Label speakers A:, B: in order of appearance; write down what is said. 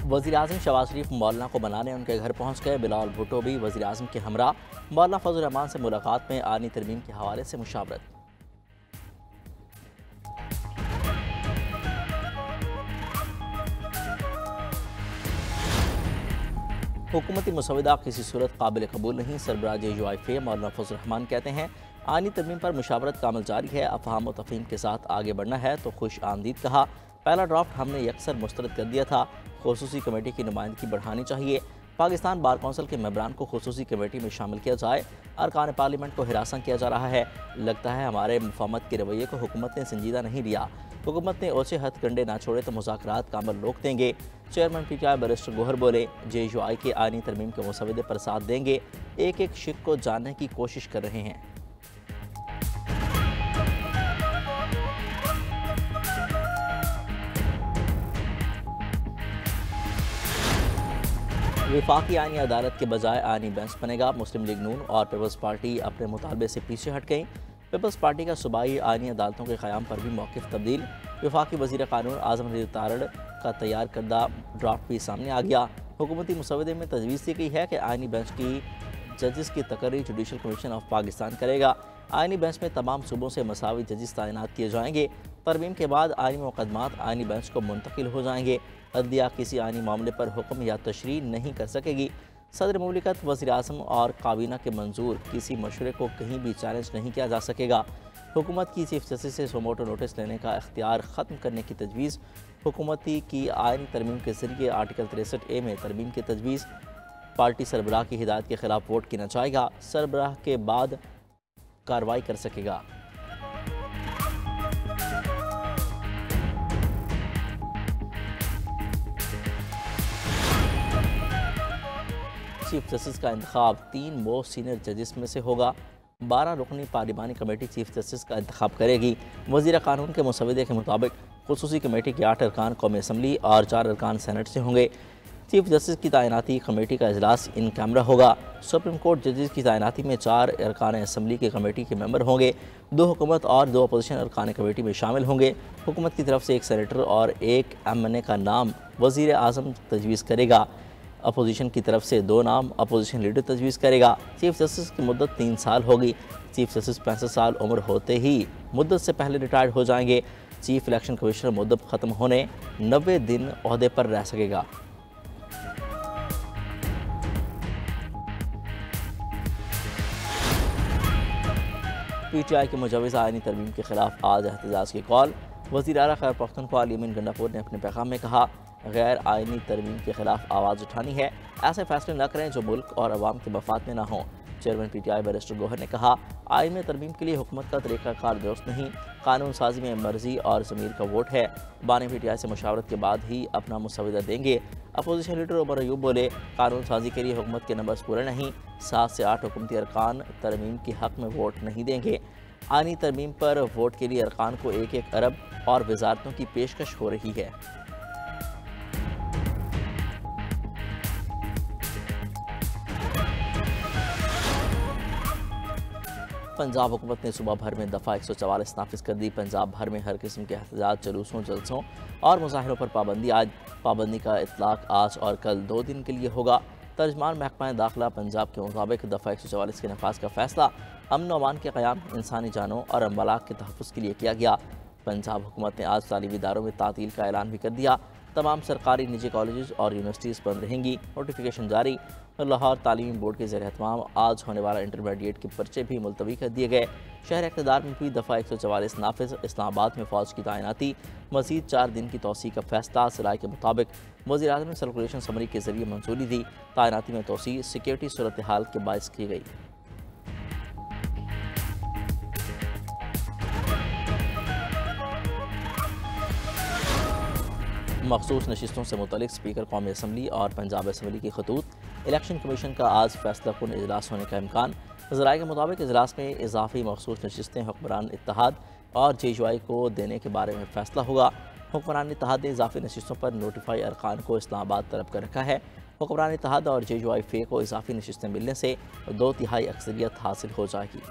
A: वज़ीर-ए-आज़म शहबाज शरीफ मौलाना को बनाने उनके घर पहुँच गए। बिलावल भुट्टो भी वज़ीर-ए-आज़म के हमरा। मौलाना फजल रहमान से मुलाकात में आईनी तरमीम के हवाले से मुशावरत। हुकूमती मुसवदा किसी सूरत काबिल कबूल नहीं, सरबराह JUIF मौलाना फजल रहमान कहते हैं आईनी तरमीम पर मुशावरत का अमल जारी है, अफहाम व तफहीम के साथ आगे बढ़ना है तो खुश आमदीद कहा। पहला ड्राफ्ट हमने यकसर मुस्तरद कर दिया था, खुसूसी कमेटी की नुमाइंदगी बढ़ानी चाहिए। पाकिस्तान बार कौंसिल के मेंबरान को खुसूसी कमेटी में शामिल किया जाए। अरकान पार्लियामेंट को हिरासत किया जा रहा है। लगता है हमारे मुफाहमत के रवैये को हुकूमत ने संजीदा नहीं लिया। हुकूमत ने ओछे हथकंडे ना छोड़े तो मुज़ाकरात का अमल रोक देंगे। चेयरमैन PTI बैरिस्टर गोहर बोले, JUI के आईनी तरमीम के मुसवदे पर साथ देंगे। एक एक शिक को जानने की कोशिश कर रहे हैं। विफाकी आईनी अदालत के बजाय आईनी बेंच बनेगा। मुस्लिम लीग नून और पीपल्स पार्टी अपने मुतालबे से पीछे हट गई। पीपल्स पार्टी का सूबाई आईनी अदालतों के क़याम पर भी मौक़िफ़ तब्दील। वफाकी वज़ीर क़ानून आज़म रज़ीक़ तारड़ का तैयार करदा ड्राफ्ट भी सामने आ गया। हुकूमती मुसवदे में तजवीज़ दी गई है कि आईनी बेंच की जजेस की तकर्री जुडिशल कमीशन ऑफ पाकिस्तान करेगा। आईनी बेंच में तमाम सूबों से मसावी जजेस तैनात किए जाएंगे। तरमीम के बाद आईनी मुकदमात आईनी बेंच को मुंतकिल हो जाएंगे। अदलिया किसी आईनी मामले पर हुक्म या तशरीह नहीं कर सकेगी। सदर मुमलिकत, वज़ीर-ए-आज़म और काबीना के मंजूर किसी मशवरे को कहीं भी चैलेंज नहीं किया जा सकेगा। हुकूमत की चीफ जस्टिस से सुमोटो नोटिस लेने का इख्तियार ख़त्म करने की तजवीज़। हुकूमती की आईनी तरमीम के ज़रिए आर्टिकल 63A में तरमीम की तजवीज़। पार्टी सरबराह की हिदायत के खिलाफ वोट किया जाएगा। सरबराह के बाद कार्रवाई कर सकेगा। चीफ जस्टिस का इंतखाब 3 मोस्ट सीनियर जजेस में से होगा। 12 रुकनी पार्लिमानी कमेटी चीफ जस्टिस का इंतखाब करेगी। वज़ीर क़ानून के मुसवदे के मुताबिक खुसूसी कमेटी के 8 अरकान कौमी असम्बली और 4 अरकान सेनेट से होंगे। चीफ जस्टिस की तैनाती कमेटी का इजलास इन कैमरा होगा। सुप्रीम कोर्ट जजेस की तैनाती में 4 अरकान असम्बली की कमेटी के मेंबर होंगे। 2 हुकूमत और 2 अपोजिशन अरकान कमेटी में शामिल होंगे। हुकूमत की तरफ से 1 सेनेटर और 1 MNA का नाम वज़ीर-ए-आज़म तजवीज़ करेगा। अपोजिशन की तरफ से 2 नाम अपोजिशन लीडर तजवीज़ करेगा। चीफ जस्टिस की मुद्दत 3 साल होगी। चीफ जस्टिस 65 साल उम्र होते ही मुद्दत से पहले रिटायर्ड हो जाएंगे। चीफ इलेक्शन कमिश्नर मुद्दत ख़त्म होने 90 दिन ओहदे पर रह सकेगा। PTI के मुजवज़ा आईनी तरमीम के खिलाफ आज एहतजाज की कॉल। वज़ीर आला खैबर पख्तूनख्वा अली गंडापुर ने अपने पैगाम में कहा, गैर आईनी तरमीम के खिलाफ आवाज़ उठानी है। ऐसे फैसले न करें जो मुल्क और अवाम के मफाद में ना हों। चेयरमैन PTI बैरिस्टर गोहर ने कहा, आईन में तरमीम के लिए हुकूमत का तरीक़ाकार दुरुस्त नहीं, कानून साजी में मर्जी और ज़मीर का वोट है। बानी PTI से मशावरत के बाद ही अपना मुसवदा देंगे। अपोजिशन लीडर उमर अयूब बोले, कानून साजी के लिए हुकूमत के नंबर्स पूरे नहीं। 7 से 8 हुकूमती अरकान तरमीम के हक़ में वोट नहीं देंगे। आईनी तरमीम पर वोट के लिए अरकान को 1-1 अरब और वजारतों की पेशकश हो रही है। पंजाब हुकूमत ने सूबा भर में दफ़ा 144 नाफिज कर दी। पंजाब भर में हर किस्म के एहतजाज, जुलूसों, जलसों और मुजाहिरों पर पाबंदी। आज पाबंदी का इतलाक आज और कल 2 दिन के लिए होगा। तर्जमान महकमा दाखिला पंजाब के मुताबिक दफ़ा 144 के नफाज का फैसला अमन व अमान के क़याम, इंसानी जानों और अमलाक के तहफ़्फ़ुज़ के लिए किया गया। पंजाब हुकूमत ने आज तालीमी इदारों में तातील का ऐलान भी कर दिया। तमाम सरकारी निजी कॉलेज और यूनिवर्सिटीज़ बंद रहेंगी। नोटिफिकेशन जारी। लाहौर तालीमी बोर्ड के ज़ेर एहतमाम आज होने वाला इंटरमीडिएट के पर्चे भी मुलतवी कर दिए गए। शहर इक़्तिदार में भी दफ़ा 144 नाफिज। इस्लामाबाद में फ़ौज की तैनाती, मज़ीद 4 दिन की तोसी का फैसला। सराय के मुताबिक वज़ीर-ए-आज़म ने सर्कुलेशन समरी के ज़रिए मंजूरी दी। तैनाती में तोसी सिक्योरिटी सूरत हाल के बायस की गई। मखसूस नशिस्तों से मुतल्लिक़ स्पीकर कौमी असम्बली और पंजाब असम्बली की खतूत। इलेक्शन कमीशन का आज फैसला कुन इजलास होने का इम्कान। ज़राए के मुताबिक इजलास में इजाफी मखसूस नशिस्तें हुक्मरान इत्तेहाद और JUI को देने के बारे में फैसला होगा। हुक्मरान इत्तेहाद ने इजाफी नशिस्तों पर नोटिफाई अरकान को इस्लामाबाद तलब कर रखा है। हुक्मरान इत्तेहाद और JUI को इजाफी नशिस्तें मिलने से 2/3 अक्सरियत हासिल हो जाएगी।